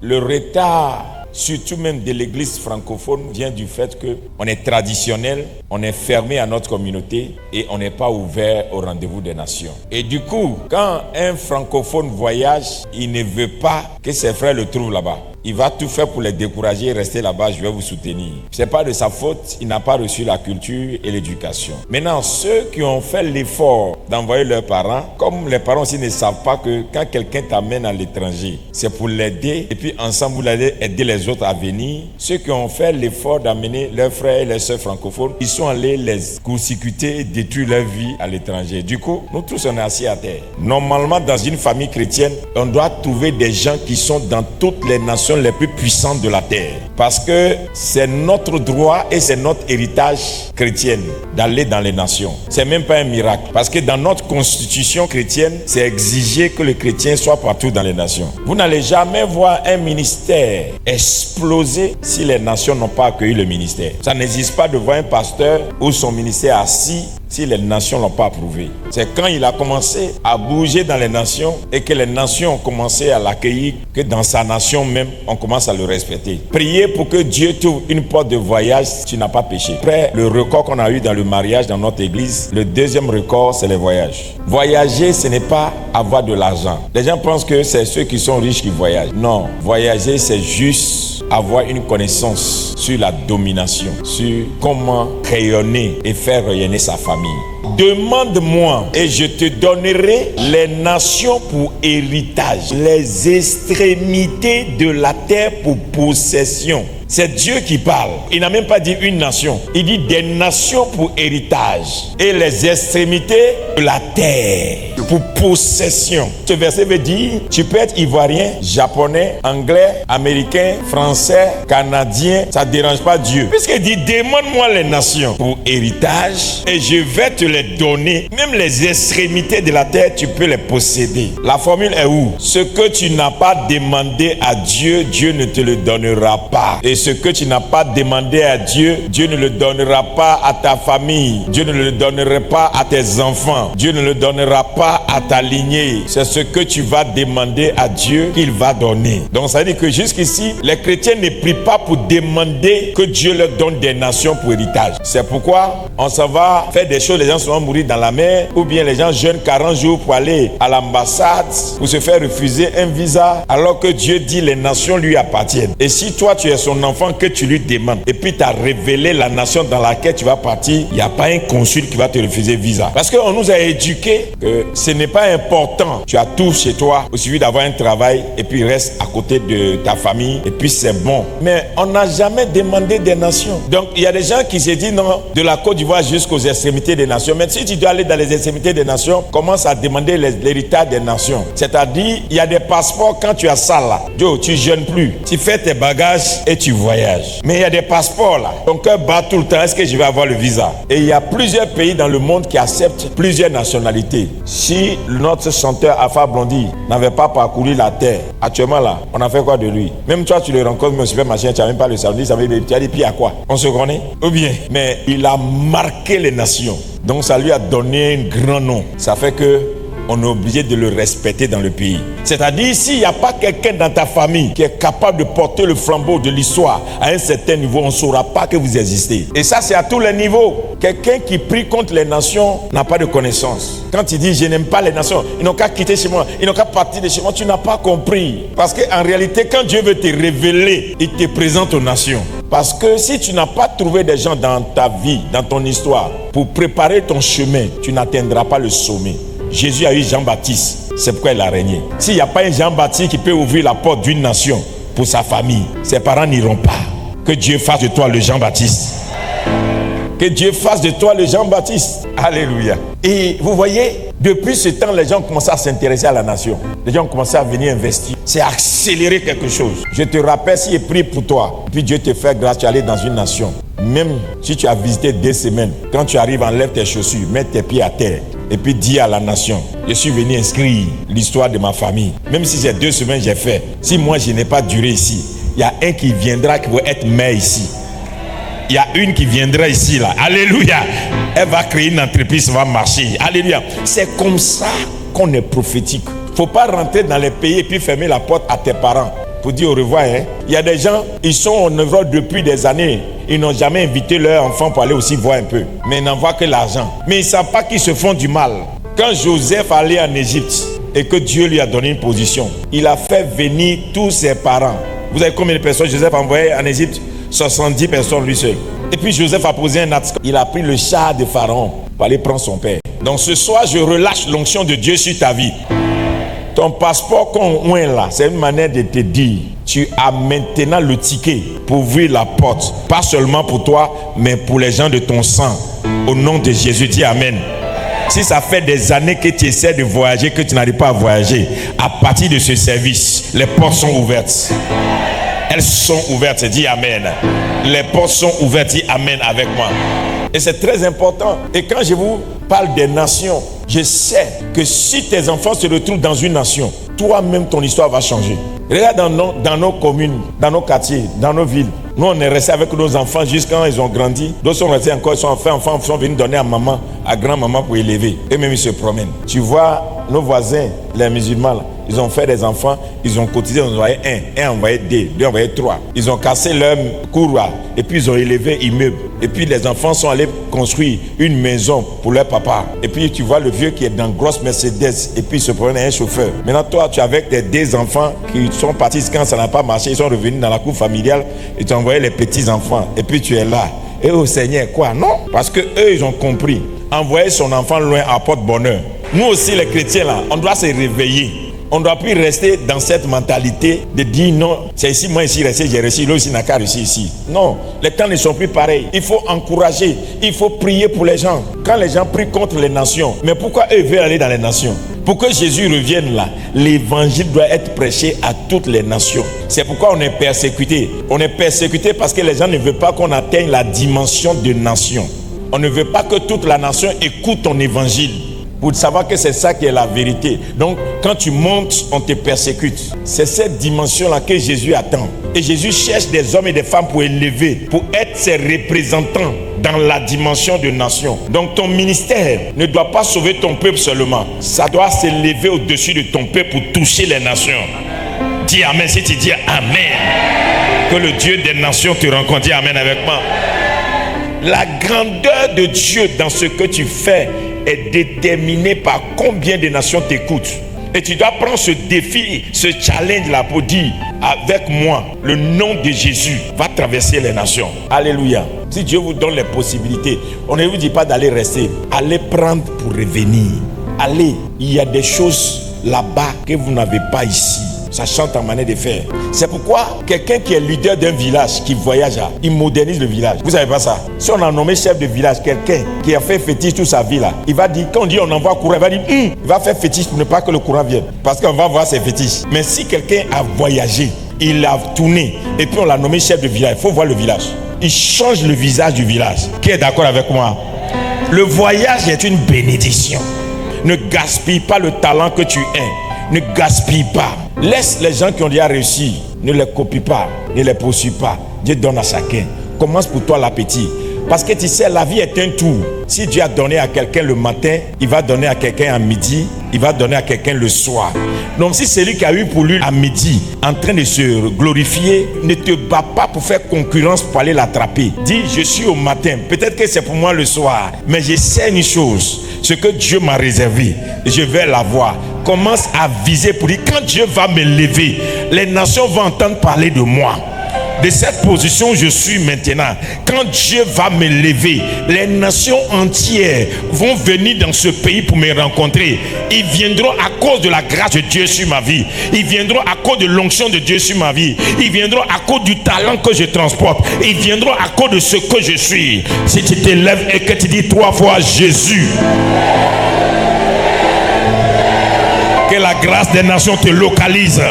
Le retard, surtout même de l'église francophone, vient du fait qu'on est traditionnel, on est fermé à notre communauté et on n'est pas ouvert au rendez-vous des nations. Et du coup, quand un francophone voyage, il ne veut pas que ses frères le trouvent là-bas. Il va tout faire pour les décourager, rester là-bas, je vais vous soutenir. C'est pas de sa faute, il n'a pas reçu la culture et l'éducation. Maintenant, ceux qui ont fait l'effort d'envoyer leurs parents, comme les parents aussi ne savent pas que quand quelqu'un t'amène à l'étranger, c'est pour l'aider et puis ensemble vous allez aider les autres à venir. Ceux qui ont fait l'effort d'amener leurs frères et leurs sœurs francophones, ils sont allés les court-circuiter et détruire leur vie à l'étranger. Du coup, nous tous on est assis à terre. Normalement, dans une famille chrétienne, on doit trouver des gens qui sont dans toutes les nations les plus puissantes de la terre. Parce que c'est notre droit et c'est notre héritage chrétien d'aller dans les nations. C'est même pas un miracle. Parce que dans notre constitution chrétienne, c'est exigé que les chrétiens soient partout dans les nations. Vous n'allez jamais voir un ministère exploser si les nations n'ont pas accueilli le ministère. Ça n'existe pas de voir un pasteur ou son ministère assis si les nations ne l'ont pas approuvé. C'est quand il a commencé à bouger dans les nations et que les nations ont commencé à l'accueillir que dans sa nation même, on commence à le respecter. Priez pour que Dieu t'ouvre une porte de voyage si tu n'as pas péché. Après, le record qu'on a eu dans le mariage dans notre église, le deuxième record, c'est les voyages. Voyager, ce n'est pas avoir de l'argent. Les gens pensent que c'est ceux qui sont riches qui voyagent. Non, voyager, c'est juste avoir une connaissance sur la domination, sur comment rayonner et faire rayonner sa famille. Demande-moi et je te donnerai les nations pour héritage, les extrémités de la terre pour possession. C'est Dieu qui parle. Il n'a même pas dit une nation. Il dit des nations pour héritage et les extrémités de la terre pour possession. Ce verset veut dire, tu peux être ivoirien, japonais, anglais, américain, français, canadien, ça ne dérange pas Dieu. Puisqu'il dit, demande-moi les nations pour héritage et je vais te les donner. Même les extrémités de la terre, tu peux les posséder. La formule est où? Ce que tu n'as pas demandé à Dieu, Dieu ne te le donnera pas. Et ce que tu n'as pas demandé à Dieu, Dieu ne le donnera pas à ta famille. Dieu ne le donnera pas à tes enfants. Dieu ne le donnera pas à ta lignée. C'est ce que tu vas demander à Dieu qu'il va donner. Donc ça veut dire que jusqu'ici, les chrétiens ne prient pas pour demander que Dieu leur donne des nations pour héritage. C'est pourquoi on s'en va faire des choses, les gens se vont mourir dans la mer, ou bien les gens jeûnent 40 jours pour aller à l'ambassade, pour se faire refuser un visa, alors que Dieu dit les nations lui appartiennent. Et si toi tu es son enfant que tu lui demandes, et puis tu as révélé la nation dans laquelle tu vas partir, il n'y a pas un consul qui va te refuser visa. Parce qu'on nous a éduqués que ce n'est pas important. Tu as tout chez toi, il suffit d'avoir un travail, et puis reste à côté de ta famille, et puis c'est bon. Mais on n'a jamais demandé des nations. Donc il y a des gens qui se disent non, de la Côte d'Ivoire jusqu'aux extrémités des nations. Mais si tu dois aller dans les extrémités des nations, commence à demander l'héritage des nations. C'est-à-dire, il y a des passeports quand tu as ça là. Joe, tu jeûnes plus. Tu fais tes bagages et tu voyages. Mais il y a des passeports là. Ton cœur bat tout le temps. Est-ce que je vais avoir le visa? Et il y a plusieurs pays dans le monde qui acceptent plusieurs nationalités. Si notre chanteur Alpha Blondy n'avait pas parcouru la terre, actuellement là, on a fait quoi de lui? Même toi, tu le rencontres au supermarché, tu n'as même pas le salut, tu as dit, puis à quoi? On se connaît? Ou bien? Mais il a marqué les nations. Donc ça lui a donné un grand nom. Ça fait que on est obligé de le respecter dans le pays. C'est-à-dire, s'il n'y a pas quelqu'un dans ta famille qui est capable de porter le flambeau de l'histoire à un certain niveau, on ne saura pas que vous existez. Et ça, c'est à tous les niveaux. Quelqu'un qui prie contre les nations n'a pas de connaissance. Quand il dit, je n'aime pas les nations, ils n'ont qu'à quitter chez moi, ils n'ont qu'à partir de chez moi, tu n'as pas compris. Parce qu'en réalité, quand Dieu veut te révéler, il te présente aux nations. Parce que si tu n'as pas trouvé des gens dans ta vie, dans ton histoire, pour préparer ton chemin, tu n'atteindras pas le sommet. Jésus a eu Jean-Baptiste, c'est pourquoi il a régné. S'il n'y a pas un Jean-Baptiste qui peut ouvrir la porte d'une nation pour sa famille, ses parents n'iront pas. Que Dieu fasse de toi le Jean-Baptiste. Que Dieu fasse de toi le Jean-Baptiste. Alléluia. Et vous voyez, depuis ce temps, les gens ont commencé à s'intéresser à la nation. Les gens ont commencé à venir investir. C'est accélérer quelque chose. Je te rappelle, s'il prie pour toi, puis Dieu te fait grâce, tu es allé dans une nation. Même si tu as visité 2 semaines, quand tu arrives, enlève tes chaussures, mets tes pieds à terre. Et puis dis à la nation, je suis venu inscrire l'histoire de ma famille. Même si c'est 2 semaines j'ai fait. Si moi je n'ai pas duré ici, il y a un qui viendra qui va être maire ici. Il y a une qui viendra ici là. Alléluia. Elle va créer une entreprise, ça va marcher. Alléluia. C'est comme ça qu'on est prophétique. Il ne faut pas rentrer dans les pays et puis fermer la porte à tes parents. pour dire au revoir. Il y a des gens, ils sont en Europe depuis des années. Ils n'ont jamais invité leur enfant pour aller aussi voir un peu. Mais ils n'envoient que l'argent. Mais ils ne savent pas qu'ils se font du mal. Quand Joseph allait en Égypte et que Dieu lui a donné une position, il a fait venir tous ses parents. Vous savez combien de personnes Joseph a envoyé en Égypte? 70 personnes lui seul. Et puis Joseph a posé un acte. Il a pris le char de Pharaon pour aller prendre son père. Donc ce soir, je relâche l'onction de Dieu sur ta vie. Ton passeport qu'on oint là, c'est une manière de te dire, tu as maintenant le ticket pour ouvrir la porte. Pas seulement pour toi, mais pour les gens de ton sang. Au nom de Jésus, dis Amen. Si ça fait des années que tu essaies de voyager, que tu n'arrives pas à voyager, à partir de ce service, les portes sont ouvertes. Elles sont ouvertes, dis Amen. Les portes sont ouvertes, dis Amen avec moi. Et c'est très important. Et quand je vous parle des nations, je sais que si tes enfants se retrouvent dans une nation, toi-même ton histoire va changer. Regarde dans nos communes, dans nos quartiers, dans nos villes. Nous on est restés avec nos enfants jusqu'à quand ils ont grandi. D'autres sont restés encore, ils sont enfants sont venus donner à maman, à grand-maman pour élever. Et même ils se promènent. Tu vois nos voisins, les musulmans là, ils ont fait des enfants, ils ont cotisé, ils ont envoyé un envoyé deux envoyé trois. Ils ont cassé leur cour et puis ils ont élevé immeuble. Et puis les enfants sont allés construire une maison pour leur papa. Et puis tu vois le vieux qui est dans une grosse Mercedes et puis il se promène un chauffeur. Maintenant toi tu es avec tes deux enfants qui sont partis quand ça n'a pas marché, ils sont revenus dans la cour familiale et tu as envoyé les petits enfants. Et puis tu es là. Et au Seigneur quoi? Non, parce que eux ils ont compris. Envoyer son enfant loin apporte bonheur. Nous aussi les chrétiens là, on doit se réveiller. On ne doit plus rester dans cette mentalité de dire non, c'est ici, moi ici, resté, j'ai réussi, l'autre ici n'a qu'à réussir ici. Non, les temps ne sont plus pareils. Il faut encourager, il faut prier pour les gens. Quand les gens prient contre les nations, mais pourquoi eux veulent aller dans les nations? Pour que Jésus revienne là, l'évangile doit être prêché à toutes les nations. C'est pourquoi on est persécuté. On est persécuté parce que les gens ne veulent pas qu'on atteigne la dimension de nation. On ne veut pas que toute la nation écoute ton évangile. Pour savoir que c'est ça qui est la vérité. Donc, quand tu montes, on te persécute. C'est cette dimension-là que Jésus attend. Et Jésus cherche des hommes et des femmes pour élever, pour être ses représentants dans la dimension de nation. Donc, ton ministère ne doit pas sauver ton peuple seulement. Ça doit s'élever au-dessus de ton peuple pour toucher les nations. Dis Amen si tu dis Amen. Que le Dieu des nations te rencontre. Dis Amen avec moi. La grandeur de Dieu dans ce que tu fais est déterminé par combien de nations t'écoutent. Et tu dois prendre ce défi, ce challenge-là pour dire, avec moi, le nom de Jésus va traverser les nations. Alléluia. Si Dieu vous donne les possibilités, on ne vous dit pas d'aller rester. Allez prendre pour revenir. Allez, il y a des choses là-bas que vous n'avez pas ici. Ça chante en manière de faire. C'est pourquoi quelqu'un qui est leader d'un village, qui voyage, il modernise le village. Vous savez pas ça? Si on a nommé chef de village, quelqu'un qui a fait fétiche toute sa vie là, il va dire, quand on dit on envoie courant, il va dire, il va faire fétiche pour ne pas que le courant vienne. Parce qu'on va voir ses fétiches. Mais si quelqu'un a voyagé, il a tourné, et puis on l'a nommé chef de village, il faut voir le village. Il change le visage du village. Qui est d'accord avec moi? Le voyage est une bénédiction. Ne gaspille pas le talent que tu as. Ne gaspille pas. Laisse les gens qui ont déjà réussi. Ne les copie pas. Ne les poursuis pas. Dieu donne à chacun. Commence pour toi l'appétit. Parce que tu sais, la vie est un tour. Si Dieu a donné à quelqu'un le matin, il va donner à quelqu'un à midi, il va donner à quelqu'un le soir. Donc si celui qui a eu pour lui à midi, en train de se glorifier, ne te bats pas pour faire concurrence pour aller l'attraper. Dis, je suis au matin, peut-être que c'est pour moi le soir, mais je sais une chose, ce que Dieu m'a réservé, je vais l'avoir. Commence à viser pour dire, quand Dieu va me lever, les nations vont entendre parler de moi. De cette position où je suis maintenant, quand Dieu va me lever, les nations entières vont venir dans ce pays pour me rencontrer. Ils viendront à cause de la grâce de Dieu sur ma vie. Ils viendront à cause de l'onction de Dieu sur ma vie. Ils viendront à cause du talent que je transporte. Ils viendront à cause de ce que je suis. Si tu te lèves et que tu dis 3 fois Jésus, que la grâce des nations te localise.